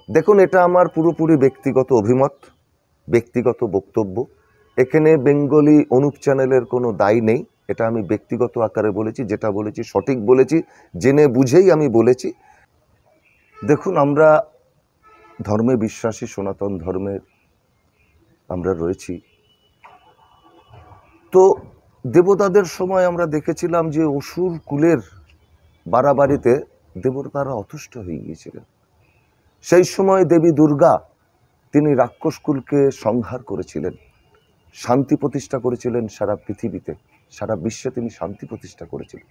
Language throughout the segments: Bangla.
দেখুন, এটা আমার পুরোপুরি ব্যক্তিগত অভিমত, ব্যক্তিগত বক্তব্য। এখানে বেঙ্গলি অনুপ চ্যানেলের কোনো দায় নেই। এটা আমি ব্যক্তিগত আকারে বলেছি, যেটা বলেছি সঠিক বলেছি, জেনে বুঝেই আমি বলেছি। দেখুন, আমরা ধর্মে বিশ্বাসী, সনাতন ধর্মের আমরা রয়েছি। তো দেবতাদের সময় আমরা দেখেছিলাম যে অসুর কুলের বাড়াবাড়িতে দেবতারা অতুষ্ট হয়ে গিয়েছিলেন। সেই সময় দেবী দুর্গা তিনি রাক্ষসকুলকে সংহার করেছিলেন, শান্তি প্রতিষ্ঠা করেছিলেন সারা পৃথিবীতে, সারা বিশ্বে তিনি শান্তি প্রতিষ্ঠা করেছিলেন।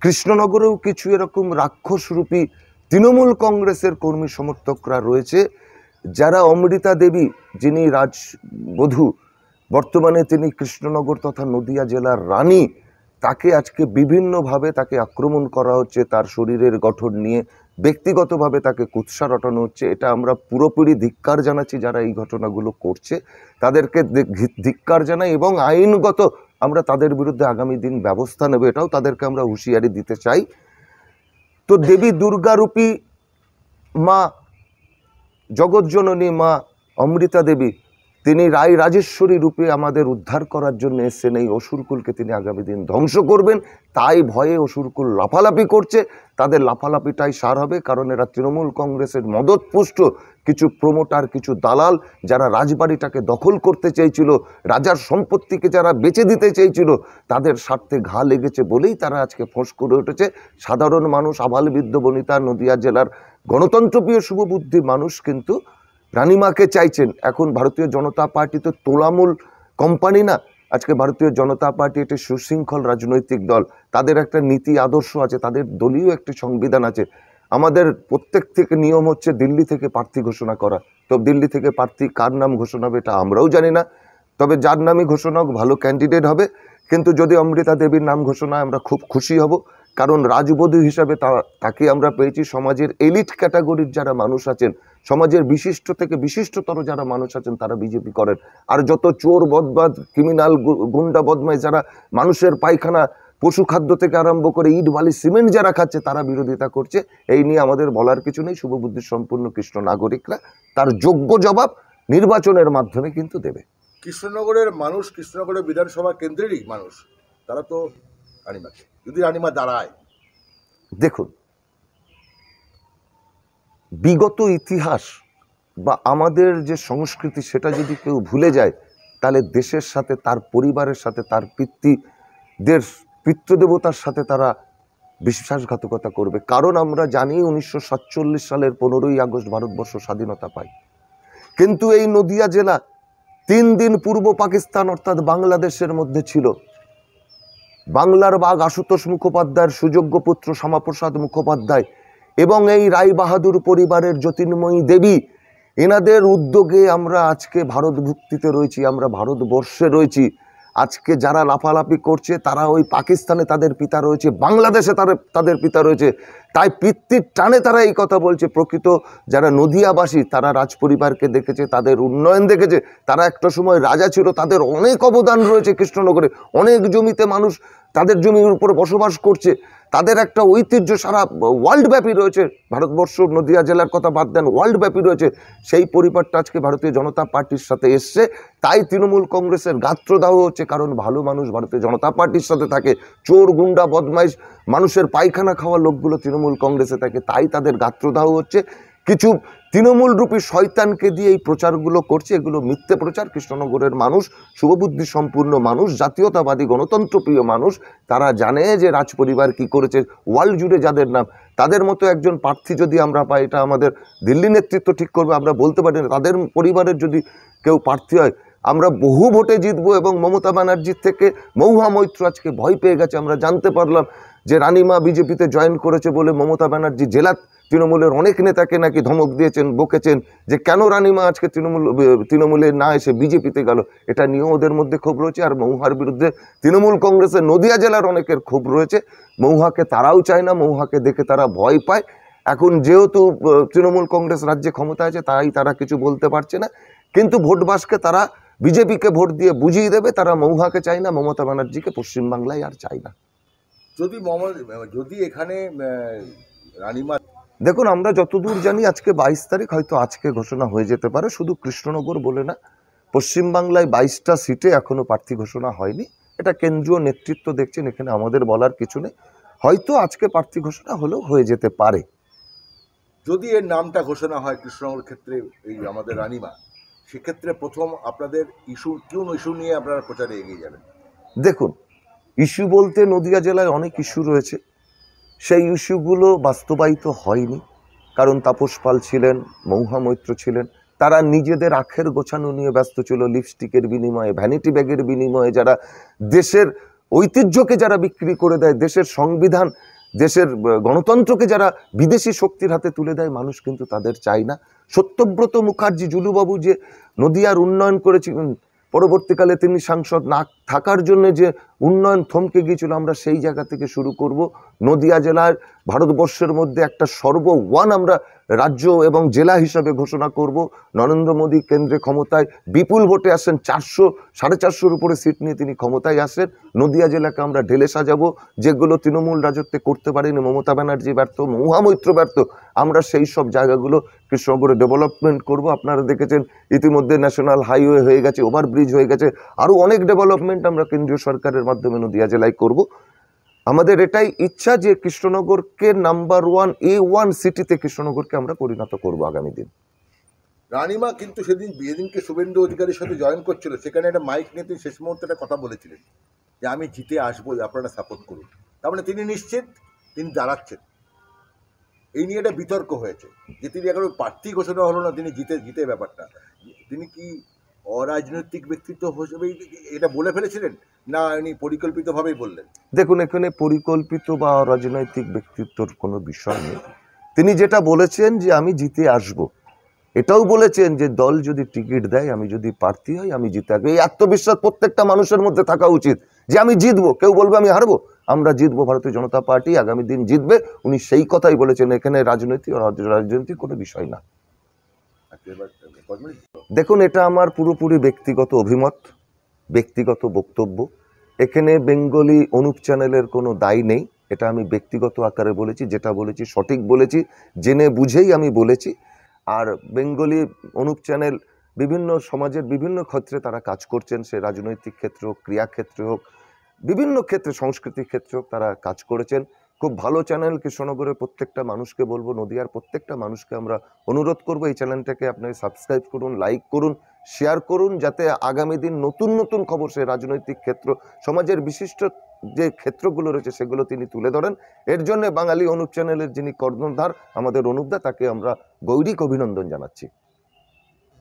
কৃষ্ণনগরেও কিছু এরকম রাক্ষসরূপী তৃণমূল কংগ্রেসের কর্মী সমর্থকরা রয়েছে, যারা অমৃতা দেবী, যিনি রাজবধূ, বর্তমানে তিনি কৃষ্ণনগর তথা নদিয়া জেলার রানী, তাকে আজকে বিভিন্নভাবে তাকে আক্রমণ করা হচ্ছে, তার শরীরের গঠন নিয়ে ব্যক্তিগতভাবে তাকে কুৎসা রটানো হচ্ছে। এটা আমরা পুরোপুরি ধিক্কার জানাচ্ছি। যারা এই ঘটনাগুলো করছে তাদেরকে ধিক্কার জানাই এবং আইনগত আমরা তাদের বিরুদ্ধে আগামী দিন ব্যবস্থা নেব, এটাও তাদেরকে আমরা হুঁশিয়ারি দিতে চাই। তো দেবী দুর্গারূপী মা, জগৎজননী মা অমৃতা দেবী, তিনি রায় রাজেশ্বরী রূপে আমাদের উদ্ধার করার জন্য এসেছেন। এই অসুরকুলকে তিনি আগামী দিন ধ্বংস করবেন, তাই ভয়ে অসুরকুল লাফালাফি করছে। তাদের লাফালাফিটাই সার হবে, কারণ এরা তৃণমূল কংগ্রেসের মদতপুষ্ট কিছু প্রমোটার, কিছু দালাল, যারা রাজবাড়িটাকে দখল করতে চেয়েছিল, রাজার সম্পত্তিকে যারা বেচে দিতে চেয়েছিল, তাদের স্বার্থে ঘা লেগেছে বলেই তারা আজকে ফোঁস করে উঠেছে। সাধারণ মানুষ, আবাল বৃদ্ধ বনিতা, নদিয়া জেলার গণতন্ত্রপ্রিয় শুভবুদ্ধি মানুষ কিন্তু রানীমাকে চাইছেন। এখন ভারতীয় জনতা পার্টি তো তোলামূল কোম্পানি না। আজকে ভারতীয় জনতা পার্টি একটি সুশৃঙ্খল রাজনৈতিক দল, তাদের একটা নীতি আদর্শ আছে, তাদের দলীয় একটি সংবিধান আছে। আমাদের প্রত্যেক থেকে নিয়ম হচ্ছে দিল্লি থেকে প্রার্থী ঘোষণা করা। তো দিল্লি থেকে প্রার্থী কার নাম ঘোষণা হবে এটা আমরাও জানি না, তবে যার নামই ঘোষণা হোক ভালো ক্যান্ডিডেট হবে। কিন্তু যদি অমৃতা দেবীর নাম ঘোষণা হয় আমরা খুব খুশি হব, কারণ রাজবধূ হিসাবে তাকে আমরা পেয়েছি। সমাজের এলিট ক্যাটাগরির যারা মানুষ আছেন, সমাজের বিশিষ্ট থেকে বিশিষ্টতর যারা মানুষ আছেন, তারা বিজেপি করেন। আর যত চোর, বদমাশ, ক্রিমিনাল, গুন্ডা বদমাশ, যারা মানুষের পায়খানা, পশু খাদ্য থেকে আরম্ভ করে ইট বালি সিমেন্ট যারা খাচ্ছে, তারা বিরোধিতা করছে। এই নিয়ে আমাদের বলার কিছু নেই। শুভবুদ্ধি সম্পূর্ণ কৃষ্ণ নাগরিকরা তার যোগ্য জবাব নির্বাচনের মাধ্যমে কিন্তু দেবে। কৃষ্ণনগরের মানুষ, কৃষ্ণনগরের বিধানসভা কেন্দ্রেরই মানুষ, তারা তো রানীমাকে, যদি রানীমা দাঁড়ায়, দেখুন, বিগত ইতিহাস বা আমাদের যে সংস্কৃতি সেটা যদি কেউ ভুলে যায়, তাহলে দেশের সাথে, তার পরিবারের সাথে, তার পিতৃদেবতার সাথে তারা বিশ্বাসঘাতকতা করবে। কারণ আমরা জানি 1947 সালের 15ই আগস্ট ভারতবর্ষ স্বাধীনতা পায়, কিন্তু এই নদিয়া জেলা 3 দিন পূর্ব পাকিস্তান অর্থাৎ বাংলাদেশের মধ্যে ছিল। বাংলার বাঘ আশুতোষ মুখোপাধ্যায়ের সুযোগ্য পুত্র শ্যামাপ্রসাদ মুখোপাধ্যায় এবং এই রায় বাহাদুর পরিবারের জ্যোতির্ময়ী দেবী, এনাদের উদ্যোগে আমরা আজকে ভারত ভুক্তিতে রয়েছি, আমরা ভারতবর্ষে রয়েছি। আজকে যারা লাফালাফি করছে তারা ওই পাকিস্তানে তাদের পিতা রয়েছে, বাংলাদেশে তাদের পিতা রয়েছে, তাই পিতৃর টানে তারা এই কথা বলছে। প্রকৃত যারা নদিয়াবাসী, তারা রাজপরিবারকে দেখেছে, তাদের উন্নয়ন দেখেছে, তারা একটা সময় রাজা ছিল, তাদের অনেক অবদান রয়েছে কৃষ্ণনগরে। অনেক জমিতে মানুষ তাদের জমির উপর বসবাস করছে, তাদের একটা ঐতিহ্য সারা ওয়ার্ল্ড ব্যাপী রয়েছে। ভারতবর্ষ, নদিয়া জেলার কথা বাদ দেন, ওয়ার্ল্ড ব্যাপী রয়েছে। সেই পরিবারটা আজকে ভারতীয় জনতা পার্টির সাথে এসছে, তাই তৃণমূল কংগ্রেসের গাত্রদাহ হচ্ছে। কারণ ভালো মানুষ ভারতীয় জনতা পার্টির সাথে থাকে, চোর, গুন্ডা, বদমাইশ, মানুষের পায়খানা খাওয়া লোকগুলো তৃণমূল কংগ্রেসে থাকে, তাই তাদের গাত্রদাহ হচ্ছে। কিছু তৃণমূল রূপী শয়তানকে দিয়ে এই প্রচারগুলো করছে, এগুলো মিথ্যে প্রচার। কৃষ্ণনগরের মানুষ শুভবুদ্ধি সম্পূর্ণ মানুষ, জাতীয়তাবাদী গণতন্ত্রপ্রিয় মানুষ, তারা জানে যে রাজপরিবার কি করেছে। ওয়ার্ল্ড জুড়ে যাদের নাম, তাদের মতো একজন প্রার্থী যদি আমরা পাই, এটা আমাদের দিল্লি নেতৃত্ব ঠিক করবে, আমরা বলতে পারি না। তাদের পরিবারের যদি কেউ প্রার্থী হয়, আমরা বহু ভোটে জিতবো। এবং মমতা ব্যানার্জির থেকে মহুয়া মৈত্র আজকে ভয় পেয়ে গেছে। আমরা জানতে পারলাম যে রানীমা বিজেপিতে জয়েন করেছে বলে মমতা ব্যানার্জি জেলা তৃণমূলের অনেক নেতাকে নাকি ধমক দিয়েছেন, বকেছেন যে কেন রানীমা আজকে তৃণমূলে না এসে বিজেপিতে গেল। এটা নিয়েও ওদের মধ্যে ক্ষোভ রয়েছে। আর মহুয়ার বিরুদ্ধে তৃণমূল কংগ্রেসের নদিয়া জেলার অনেকের ক্ষোভ রয়েছে। মহুয়াকে তারাও চায় না, মহুয়াকে দেখে তারা ভয় পায়। এখন যেহেতু তৃণমূল কংগ্রেস রাজ্যে ক্ষমতা আছে, তাই তারা কিছু বলতে পারছে না। কিন্তু ভোটবাসকে তারা বিজেপিকে ভোট দিয়ে বুঝিয়ে দেবে, তারা মহুয়াকে চায় না, মমতা ব্যানার্জিকে পশ্চিমবাংলায় আর চায় না। যদি এখানে রানীমা দেখুন, আমরা যতদূর জানি আজকে 22 তারিখ, হয়তো আজকে ঘোষণা হয়ে যেতে পারে। শুধু কৃষ্ণনগর বলে না, পশ্চিমবাংলায় 22টা সিটে এখনো প্রার্থী ঘোষণা হয়নি। এটা কেন্দ্রীয় নেতৃত্ব দেখছেন, এখানে আমাদের বলার কিছু নেই। হয়তো আজকে প্রার্থী ঘোষণা হলেও হয়ে যেতে পারে। যদি এর নামটা ঘোষণা হয় কৃষ্ণনগর ক্ষেত্রে, এই আমাদের রানীমা, সেক্ষেত্রে প্রথম আপনাদের কোন ইস্যু নিয়ে আপনারা প্রচারে এগিয়ে যাবেন? দেখুন, ইস্যু বলতে নদিয়া জেলায় অনেক ইস্যু রয়েছে। সেই ইস্যুগুলো বাস্তবায়িত হয়নি, কারণ তাপস পাল ছিলেন, মৌহা মৈত্র ছিলেন, তারা নিজেদের আখের গোছানো নিয়ে ব্যস্ত ছিল। লিপস্টিকের বিনিময়ে, ভ্যানিটি ব্যাগের বিনিময়ে যারা দেশের ঐতিহ্যকে যারা বিক্রি করে দেয়, দেশের সংবিধান, দেশের গণতন্ত্রকে যারা বিদেশি শক্তির হাতে তুলে দেয়, মানুষ কিন্তু তাদের চায় না। সত্যব্রত মুখার্জি, জুলুবাবু যে নদিয়ার উন্নয়ন করেছিলেন, পরবর্তীকালে তিনি সাংসদ না থাকার জন্য যে উন্নয়ন থমকে গিয়েছিল, আমরা সেই জায়গা থেকে শুরু করব। নদিয়া জেলার ভারতবর্ষের মধ্যে একটা সর্ব-ওয়ান আমরা রাজ্য এবং জেলা হিসাবে ঘোষণা করব। নরেন্দ্র মোদী কেন্দ্রে ক্ষমতায় বিপুল ভোটে আসেন, 400-450 উপরে সিট নিয়ে তিনি ক্ষমতায় আসেন। নদিয়া জেলাকে আমরা ঢেলে সাজাবো। যেগুলো তৃণমূল রাজত্বে করতে পারেনি, মমতা ব্যানার্জি ব্যর্থ, মহুয়া মৈত্র ব্যর্থ, আমরা সেই সব জায়গাগুলো কৃষ্ণনগরে ডেভেলপমেন্ট করব। আপনারা দেখেছেন ইতিমধ্যে ন্যাশনাল হাইওয়ে হয়ে গেছে, ওভারব্রিজ হয়ে গেছে, আরও অনেক ডেভেলপমেন্ট আমরা কেন্দ্রীয় সরকারের মাধ্যমে নদিয়া জেলায় করব। আমাদের এটাই ইচ্ছা যে কৃষ্ণনগরকে নাম্বার 1 A1 সিটিতে কৃষ্ণনগরকে আমরা পরিণত করব আগামী দিন। রানীমা কিন্তু যেদিনকে শুভেন্দু অধিকারীর সাথে জয়েন করছিল, সেখানে একটা মাইক নিয়ে তিনি শেষ মুহূর্তে একটা কথা বলেছিলেন যে আমি জিতে আসবোই, আপনারা সাপোর্ট করুন। তার মানে তিনি নিশ্চিত, তিনি দাঁড়াচ্ছেন। এই নিয়ে একটা বিতর্ক হয়েছে যে তিনি এখন প্রার্থী ঘোষণা হলো না, তিনি জিতে ব্যাপারটা, তিনি কি অরাজনৈতিক ব্যক্তিত্ব হিসেবে এটা বলে ফেলেছিলেন, না উনি পরিকল্পিতভাবেই বললেন? দেখুন, এখানে পরিকল্পিত বা রাজনৈতিক ব্যক্তিত্বর কোনো বিষয় নেই। তিনি যেটা বলেছেন যে আমি জিতে আসব, এটাও বলেছেন যে দল যদি টিকিট দেয়, আমি যদি প্রার্থী হই, আমি জিতে আসবো। এই আত্মবিশ্বাস প্রত্যেকটা মানুষের মধ্যে থাকা উচিত যে আমি জিতবো। কেউ বলবে আমি হারবো, আমরা জিতবো। ভারতীয় জনতা পার্টি আগামী দিন জিতবে, উনি সেই কথাই বলেছেন। এখানে রাজনৈতিক কোনো বিষয় না। দেখুন, এটা আমার পুরোপুরি ব্যক্তিগত অভিমত, ব্যক্তিগত বক্তব্য। এখানে বেঙ্গলি অনুপ চ্যানেলের কোনো দায় নেই। এটা আমি ব্যক্তিগত আকারে বলেছি, যেটা বলেছি সঠিক বলেছি, জেনে বুঝেই আমি বলেছি। আর বেঙ্গলি অনুপ চ্যানেল বিভিন্ন সমাজের বিভিন্ন ক্ষেত্রে তারা কাজ করছেন, সে রাজনৈতিক ক্ষেত্র হোক, ক্রীড়াক্ষেত্রে হোক, বিভিন্ন ক্ষেত্রে, সংস্কৃতিক ক্ষেত্রে হোক, তারা কাজ করেছেন। খুব ভালো চ্যানেল। কৃষ্ণনগরের প্রত্যেকটা মানুষকে বলবো, নদিয়ার প্রত্যেকটা মানুষকে আমরা অনুরোধ করবো, এই চ্যানেলটাকে আপনারা সাবস্ক্রাইব করুন, লাইক করুন, শেয়ার করুন, যাতে আগামী দিন নতুন নতুন খবর, সে রাজনৈতিক ক্ষেত্র, সমাজের বিশিষ্ট যে ক্ষেত্রগুলো রয়েছে সেগুলো তিনি তুলে ধরেন। এর জন্য বাঙালি অনুপ চ্যানেলের যিনি কর্ণধার, আমাদের অনুপদা, তাকে আমরা গৌরিক অভিনন্দন জানাচ্ছি।